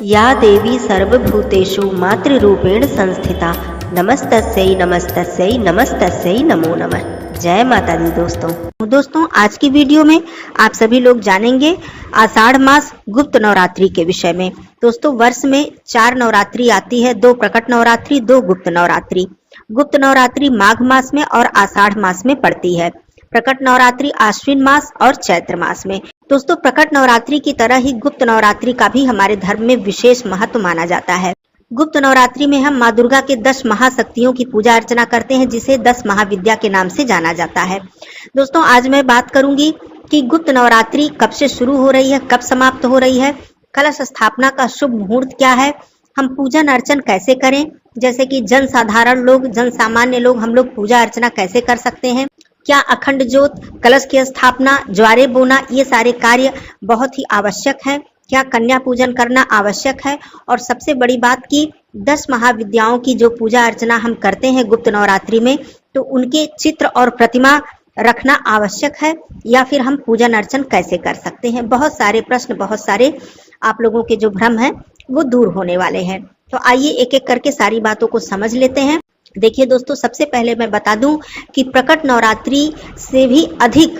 या देवी सर्वभूतेषु मातृरूपेण संस्थिता नमस्तस्यै नमस्तस्यै नमस्तस्यै नमो नमः। जय माता दी। दोस्तों आज की वीडियो में आप सभी लोग जानेंगे आषाढ़ मास गुप्त नवरात्रि के विषय में। दोस्तों वर्ष में 4 नवरात्रि आती है, 2 प्रकट नवरात्रि, 2 गुप्त नवरात्रि। गुप्त नवरात्रि माघ मास में और आषाढ़ मास में पड़ती है। प्रकट नवरात्रि आश्विन मास और चैत्र मास में। दोस्तों प्रकट नवरात्रि की तरह ही गुप्त नवरात्रि का भी हमारे धर्म में विशेष महत्व माना जाता है। गुप्त नवरात्रि में हम माँ दुर्गा के 10 महाशक्तियों की पूजा अर्चना करते हैं, जिसे 10 महाविद्या के नाम से जाना जाता है। दोस्तों आज मैं बात करूंगी कि गुप्त नवरात्रि कब से शुरू हो रही है, कब समाप्त हो रही है, कलश स्थापना का शुभ मुहूर्त क्या है, हम पूजन अर्चन कैसे करें, जैसे कि जन साधारण लोग, जन सामान्य लोग, हम लोग पूजा अर्चना कैसे कर सकते हैं, क्या अखंड ज्योत, कलश की स्थापना, ज्वारे बोना, ये सारे कार्य बहुत ही आवश्यक है, क्या कन्या पूजन करना आवश्यक है, और सबसे बड़ी बात कि 10 महाविद्याओं की जो पूजा अर्चना हम करते हैं गुप्त नवरात्रि में, तो उनके चित्र और प्रतिमा रखना आवश्यक है या फिर हम पूजन अर्चन कैसे कर सकते हैं। बहुत सारे प्रश्न, बहुत सारे आप लोगों के जो भ्रम है वो दूर होने वाले हैं। तो आइए एक एक करके सारी बातों को समझ लेते हैं। देखिए दोस्तों, सबसे पहले मैं बता दूं कि प्रकट नवरात्रि से भी अधिक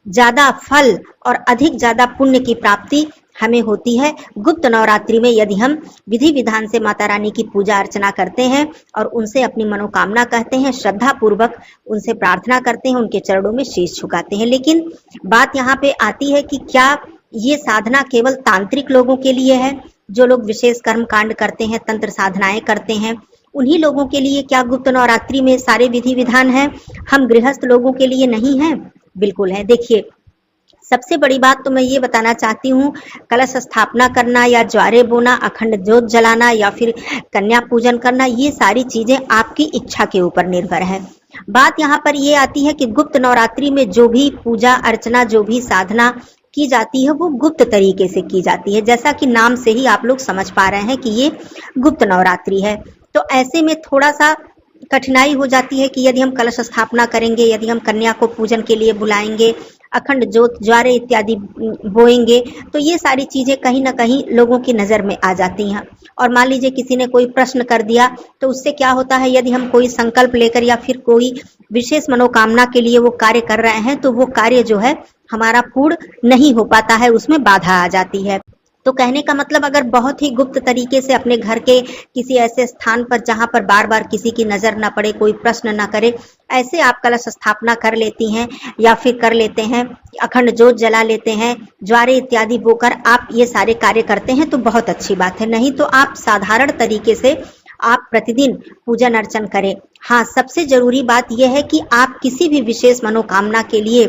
ज्यादा फल और अधिक ज्यादा पुण्य की प्राप्ति हमें होती है गुप्त नवरात्रि में, यदि हम विधि विधान से माता रानी की पूजा अर्चना करते हैं और उनसे अपनी मनोकामना कहते हैं, श्रद्धा पूर्वक उनसे प्रार्थना करते हैं, उनके चरणों में शीश झुकाते हैं। लेकिन बात यहाँ पे आती है कि क्या ये साधना केवल तांत्रिक लोगों के लिए है, जो लोग विशेष कर्म कांड करते हैं, तंत्र साधनाएं करते हैं, उन्हीं लोगों के लिए क्या गुप्त नवरात्रि में सारे विधि विधान हैं, हम गृहस्थ लोगों के लिए नहीं है? बिल्कुल है। देखिए सबसे बड़ी बात तो मैं ये बताना चाहती हूँ, कलश स्थापना करना या ज्वारे बोना, अखंड ज्योत जलाना या फिर कन्या पूजन करना, ये सारी चीजें आपकी इच्छा के ऊपर निर्भर है। बात यहाँ पर ये आती है कि गुप्त नवरात्रि में जो भी पूजा अर्चना, जो भी साधना की जाती है वो गुप्त तरीके से की जाती है, जैसा कि नाम से ही आप लोग समझ पा रहे हैं कि ये गुप्त नवरात्रि है। तो ऐसे में थोड़ा सा कठिनाई हो जाती है कि यदि हम कलश स्थापना करेंगे, यदि हम कन्या को पूजन के लिए बुलाएंगे, अखंड ज्योत ज्वारे इत्यादि बोएंगे, तो ये सारी चीजें कहीं ना कहीं लोगों की नजर में आ जाती हैं। और मान लीजिए किसी ने कोई प्रश्न कर दिया, तो उससे क्या होता है, यदि हम कोई संकल्प लेकर या फिर कोई विशेष मनोकामना के लिए वो कार्य कर रहे हैं, तो वो कार्य जो है हमारा पूर्ण नहीं हो पाता है, उसमें बाधा आ जाती है। तो कहने का मतलब, अगर बहुत ही गुप्त तरीके से अपने घर के किसी ऐसे स्थान पर जहां पर बार बार किसी की नजर ना पड़े, कोई प्रश्न ना करे, ऐसे आप कलश स्थापना कर लेती हैं या फिर कर लेते हैं, अखंड ज्योत जला लेते हैं, ज्वारे इत्यादि बोकर आप ये सारे कार्य करते हैं, तो बहुत अच्छी बात है। नहीं तो आप साधारण तरीके से आप प्रतिदिन पूजन अर्चन करें। हाँ, सबसे जरूरी बात यह है कि आप किसी भी विशेष मनोकामना के लिए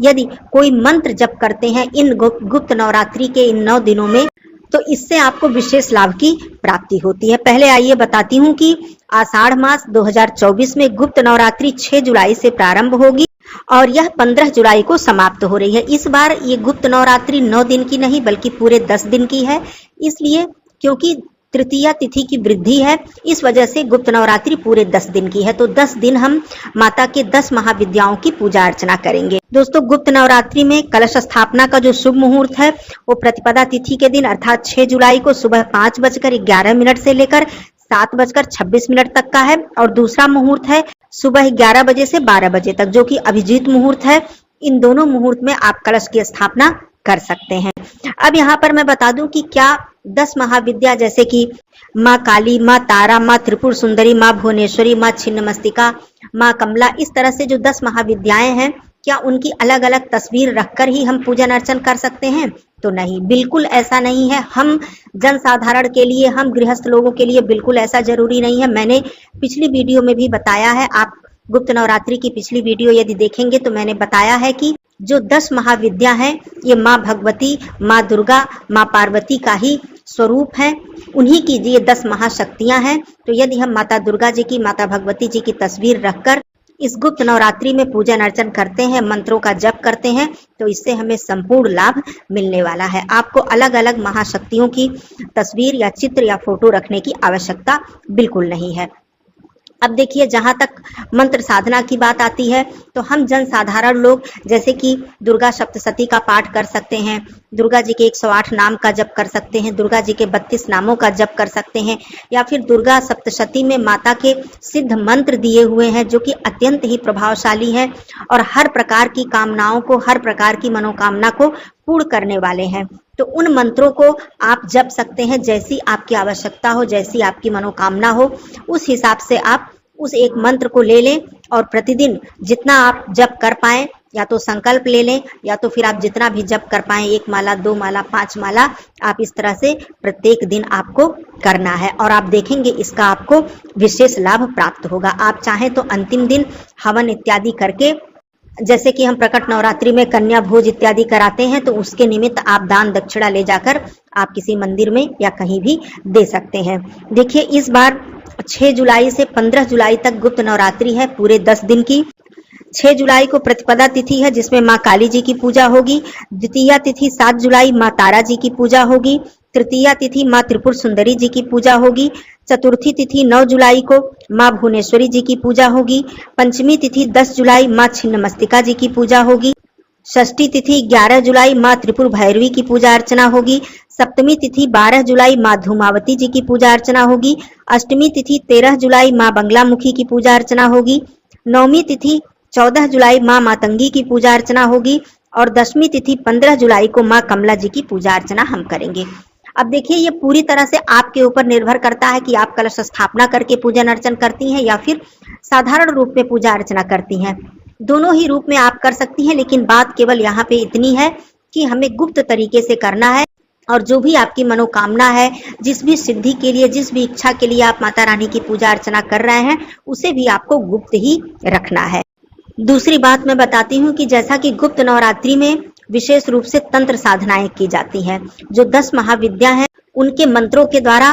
यदि कोई मंत्र जप करते हैं इन गुप्त नवरात्रि के इन 9 दिनों में, तो इससे आपको विशेष लाभ की प्राप्ति होती है। पहले आइए बताती हूँ कि आषाढ़ मास 2024 में गुप्त नवरात्रि 6 जुलाई से प्रारंभ होगी और यह 15 जुलाई को समाप्त हो रही है। इस बार ये गुप्त नवरात्रि 9 दिन की नहीं बल्कि पूरे 10 दिन की है, इसलिए क्योंकि तृतीया तिथि की वृद्धि है, इस वजह से गुप्त नवरात्रि पूरे 10 दिन की है। तो 10 दिन हम माता के 10 महाविद्याओं की पूजा अर्चना करेंगे। दोस्तों गुप्त नवरात्रि में कलश स्थापना का जो शुभ मुहूर्त है वो प्रतिपदा तिथि के दिन अर्थात 6 जुलाई को सुबह 5:11 से लेकर 7:26 तक का है, और दूसरा मुहूर्त है सुबह 11 बजे से 12 बजे तक, जो कि अभिजीत मुहूर्त है। इन दोनों मुहूर्त में आप कलश की स्थापना कर सकते हैं। अब यहाँ पर मैं बता दूं कि क्या 10 महाविद्या जैसे कि माँ काली, माँ तारा, माँ त्रिपुर सुंदरी, माँ भुवनेश्वरी, माँ छिन्नमस्तिका, माँ कमला, इस तरह से जो 10 महाविद्याएं हैं, क्या उनकी अलग अलग तस्वीर रखकर ही हम पूजन अर्चन कर सकते हैं? तो नहीं, बिल्कुल ऐसा नहीं है। हम जन साधारण के लिए, हम गृहस्थ लोगों के लिए बिल्कुल ऐसा जरूरी नहीं है। मैंने पिछली वीडियो में भी बताया है, आप गुप्त नवरात्रि की पिछली वीडियो यदि देखेंगे तो मैंने बताया है कि जो 10 महाविद्या हैं ये माँ भगवती, माँ दुर्गा, माँ पार्वती का ही स्वरूप है, उन्हीं की ये 10 महाशक्तियां हैं। तो यदि हम माता दुर्गा जी की, माता भगवती जी की तस्वीर रखकर इस गुप्त नवरात्रि में पूजन अर्चन करते हैं, मंत्रों का जप करते हैं, तो इससे हमें संपूर्ण लाभ मिलने वाला है। आपको अलग अलग महाशक्तियों की तस्वीर या चित्र या फोटो रखने की आवश्यकता बिल्कुल नहीं है। अब देखिए, जहां तक मंत्र साधना की बात आती है तो हम जन साधारण लोग जैसे कि दुर्गा सप्तशती का पाठ कर सकते हैं, दुर्गा जी के 108 नाम का जप कर सकते हैं, दुर्गा जी के 32 नामों का जप कर सकते हैं, या फिर दुर्गा सप्तशती में माता के सिद्ध मंत्र दिए हुए हैं जो कि अत्यंत ही प्रभावशाली हैं और हर प्रकार की कामनाओं को, हर प्रकार की मनोकामना को पूर्ण करने वाले हैं। तो उन मंत्रों को आप जप सकते हैं, जैसी आपकी आवश्यकता हो, जैसी आपकी मनोकामना हो, उस हिसाब से आप उस एक मंत्र को ले लें और प्रतिदिन जितना आप जप कर पाएं, या तो संकल्प ले लें या तो फिर आप जितना भी जप कर पाएं, 1 माला, 2 माला, 5 माला, आप इस तरह से प्रत्येक दिन आपको करना है और आप देखेंगे इसका आपको विशेष लाभ प्राप्त होगा। आप चाहें तो अंतिम दिन हवन इत्यादि करके, जैसे कि हम प्रकट नवरात्रि में कन्या भोज इत्यादि कराते हैं, तो उसके निमित्त आप दान दक्षिणा ले जाकर आप किसी मंदिर में या कहीं भी दे सकते हैं। देखिए, इस बार 6 जुलाई से 15 जुलाई तक गुप्त नवरात्रि है, पूरे 10 दिन की। 6 जुलाई को प्रतिपदा तिथि है जिसमें माँ काली जी की पूजा होगी। द्वितीया तिथि 7 जुलाई माँ तारा जी की पूजा होगी। तृतीया तिथि माँ त्रिपुर सुंदरी जी की पूजा होगी। चतुर्थी तिथि 9 जुलाई को माँ भुवनेश्वरी जी की पूजा होगी। पंचमी तिथि 10 जुलाई माँ छिन्नमस्तिका जी की पूजा होगी। षष्ठी तिथि 11 जुलाई माँ त्रिपुर भैरवी की पूजा अर्चना होगी। सप्तमी तिथि 12 जुलाई माँ धूमावती जी की पूजा अर्चना होगी। अष्टमी तिथि 13 जुलाई माँ बंगलामुखी की पूजा अर्चना होगी। नवमी तिथि 14 जुलाई माँ मातंगी की पूजा अर्चना होगी और 10वीं तिथि 15 जुलाई को माँ कमला जी की पूजा अर्चना हम करेंगे। अब देखिए, ये पूरी तरह से आपके ऊपर निर्भर करता है कि आप कलश स्थापना करके पूजन अर्चन करती हैं या फिर साधारण रूप में पूजा अर्चना करती हैं। दोनों ही रूप में आप कर सकती हैं, लेकिन बात केवल यहाँ पे इतनी है कि हमें गुप्त तरीके से करना है और जो भी आपकी मनोकामना है, जिस भी सिद्धि के लिए, जिस भी इच्छा के लिए आप माता रानी की पूजा अर्चना कर रहे हैं, उसे भी आपको गुप्त ही रखना है। दूसरी बात मैं बताती हूँ कि जैसा कि गुप्त नवरात्रि में विशेष रूप से तंत्र साधनाएं की जाती हैं, जो 10 महाविद्या हैं उनके मंत्रों के द्वारा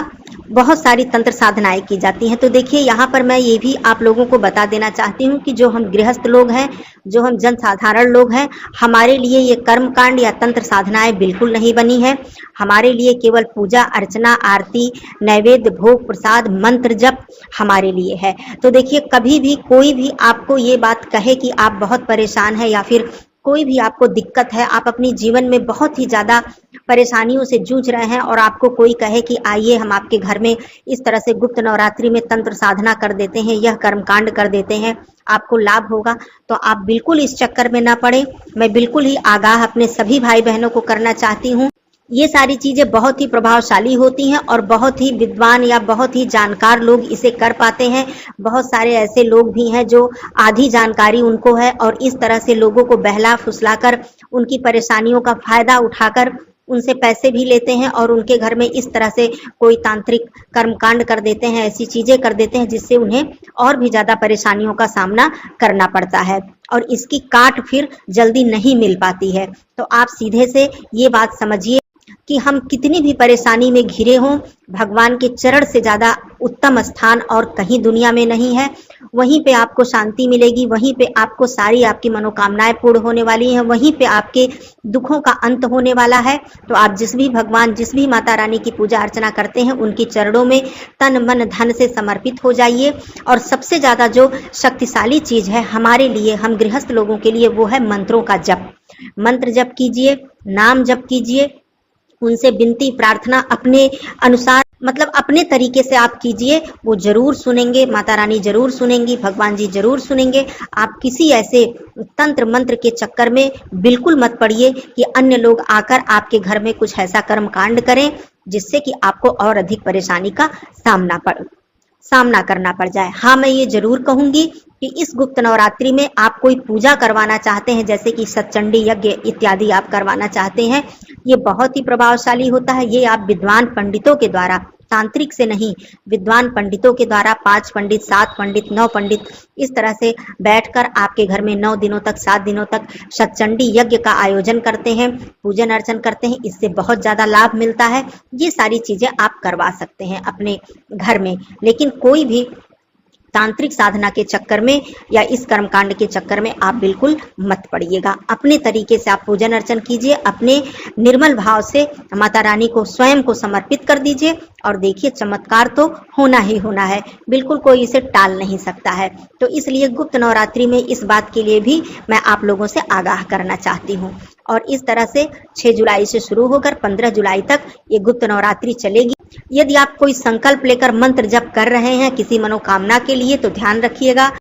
बहुत सारी तंत्र साधनाएं की जाती हैं। तो देखिए, यहाँ पर मैं ये भी आप लोगों को बता देना चाहती हूँ कि जो हम गृहस्थ लोग हैं, जो हम जन साधारण लोग हैं, हमारे लिए ये कर्म कांड या तंत्र साधनाएं बिल्कुल नहीं बनी है। हमारे लिए केवल पूजा अर्चना, आरती, नैवेद्य, भोग, प्रसाद, मंत्र जप हमारे लिए है। तो देखिए, कभी भी कोई भी आपको ये बात कहे कि आप बहुत परेशान हैं या फिर कोई भी आपको दिक्कत है, आप अपनी जीवन में बहुत ही ज्यादा परेशानियों से जूझ रहे हैं और आपको कोई कहे कि आइए हम आपके घर में इस तरह से गुप्त नवरात्रि में तंत्र साधना कर देते हैं, यह कर्मकांड कर देते हैं, आपको लाभ होगा, तो आप बिल्कुल इस चक्कर में ना पड़े। मैं बिल्कुल ही आगाह अपने सभी भाई बहनों को करना चाहती हूँ। ये सारी चीजें बहुत ही प्रभावशाली होती हैं और बहुत ही विद्वान या बहुत ही जानकार लोग इसे कर पाते हैं। बहुत सारे ऐसे लोग भी हैं जो आधी जानकारी उनको है और इस तरह से लोगों को बहला फुसलाकर उनकी परेशानियों का फायदा उठाकर उनसे पैसे भी लेते हैं और उनके घर में इस तरह से कोई तांत्रिक कर्मकांड कर देते हैं, ऐसी चीजें कर देते हैं जिससे उन्हें और भी ज्यादा परेशानियों का सामना करना पड़ता है और इसकी काट फिर जल्दी नहीं मिल पाती है। तो आप सीधे से ये बात समझिए कि हम कितनी भी परेशानी में घिरे हों, भगवान के चरण से ज्यादा उत्तम स्थान और कहीं दुनिया में नहीं है। वहीं पे आपको शांति मिलेगी, वहीं पे आपको सारी आपकी मनोकामनाएं पूर्ण होने वाली हैं, वहीं पे आपके दुखों का अंत होने वाला है। तो आप जिस भी भगवान, जिस भी माता रानी की पूजा अर्चना करते हैं, उनकी चरणों में तन मन धन से समर्पित हो जाइए। और सबसे ज्यादा जो शक्तिशाली चीज है हमारे लिए, हम गृहस्थ लोगों के लिए, वो है मंत्रों का जप। मंत्र जप कीजिए, नाम जप कीजिए, उनसे विनती प्रार्थना अपने अनुसार, मतलब अपने तरीके से आप कीजिए, वो जरूर सुनेंगे, माता रानी जरूर सुनेंगी, भगवान जी जरूर सुनेंगे। आप किसी ऐसे तंत्र मंत्र के चक्कर में बिल्कुल मत पड़िए कि अन्य लोग आकर आपके घर में कुछ ऐसा कर्म कांड करें जिससे कि आपको और अधिक परेशानी का सामना करना पड़ जाए। हाँ, मैं ये जरूर कहूंगी कि इस गुप्त नवरात्रि में आप कोई पूजा करवाना चाहते हैं, जैसे कि सतचंडी यज्ञ इत्यादि आप करवाना चाहते हैं, ये बहुत ही प्रभावशाली होता है। ये आप विद्वान पंडितों के द्वारा, तांत्रिक से नहीं, विद्वान पंडितों के द्वारा 5 पंडित, 7 पंडित, 9 पंडित इस तरह से बैठकर आपके घर में 9 दिनों तक, 7 दिनों तक सतचंडी यज्ञ का आयोजन करते हैं, पूजन अर्चन करते हैं। इससे बहुत ज्यादा लाभ मिलता है। ये सारी चीजें आप करवा सकते हैं अपने घर में। लेकिन कोई भी तांत्रिक साधना के चक्कर में या इस कर्मकांड के चक्कर में आप बिल्कुल मत पड़िएगा। अपने तरीके से आप पूजन अर्चन कीजिए, अपने निर्मल भाव से माता रानी को स्वयं को समर्पित कर दीजिए और देखिए चमत्कार तो होना ही होना है, बिल्कुल कोई इसे टाल नहीं सकता है। तो इसलिए गुप्त नवरात्रि में इस बात के लिए भी मैं आप लोगों से आगाह करना चाहती हूँ। और इस तरह से 6 जुलाई से शुरू होकर 15 जुलाई तक ये गुप्त नवरात्रि चलेगी। यदि आप कोई संकल्प लेकर मंत्र जप कर रहे हैं किसी मनोकामना के लिए तो ध्यान रखिएगा,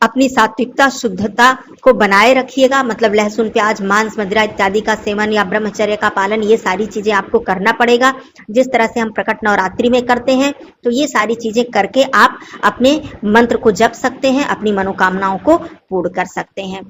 अपनी सात्विकता शुद्धता को बनाए रखिएगा। मतलब लहसुन प्याज मांस मदिरा इत्यादि का सेवन या ब्रह्मचर्य का पालन, ये सारी चीजें आपको करना पड़ेगा जिस तरह से हम प्रकट नवरात्रि में करते हैं। तो ये सारी चीजें करके आप अपने मंत्र को जप सकते हैं, अपनी मनोकामनाओं को पूर्ण कर सकते हैं।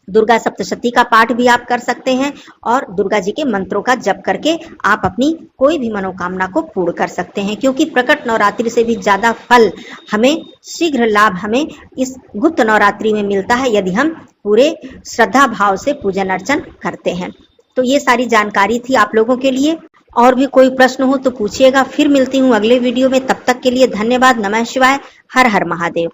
दुर्गा सप्तशती का पाठ भी आप कर सकते हैं और दुर्गा जी के मंत्रों का जप करके आप अपनी कोई भी मनोकामना को पूर्ण कर सकते हैं, क्योंकि प्रकट नवरात्रि से भी ज्यादा फल हमें, शीघ्र लाभ हमें इस गुप्त नवरात्रि में मिलता है यदि हम पूरे श्रद्धा भाव से पूजन अर्चन करते हैं। तो ये सारी जानकारी थी आप लोगों के लिए। और भी कोई प्रश्न हो तो पूछिएगा। फिर मिलती हूँ अगले वीडियो में, तब तक के लिए धन्यवाद। नमः शिवाय। हर हर महादेव।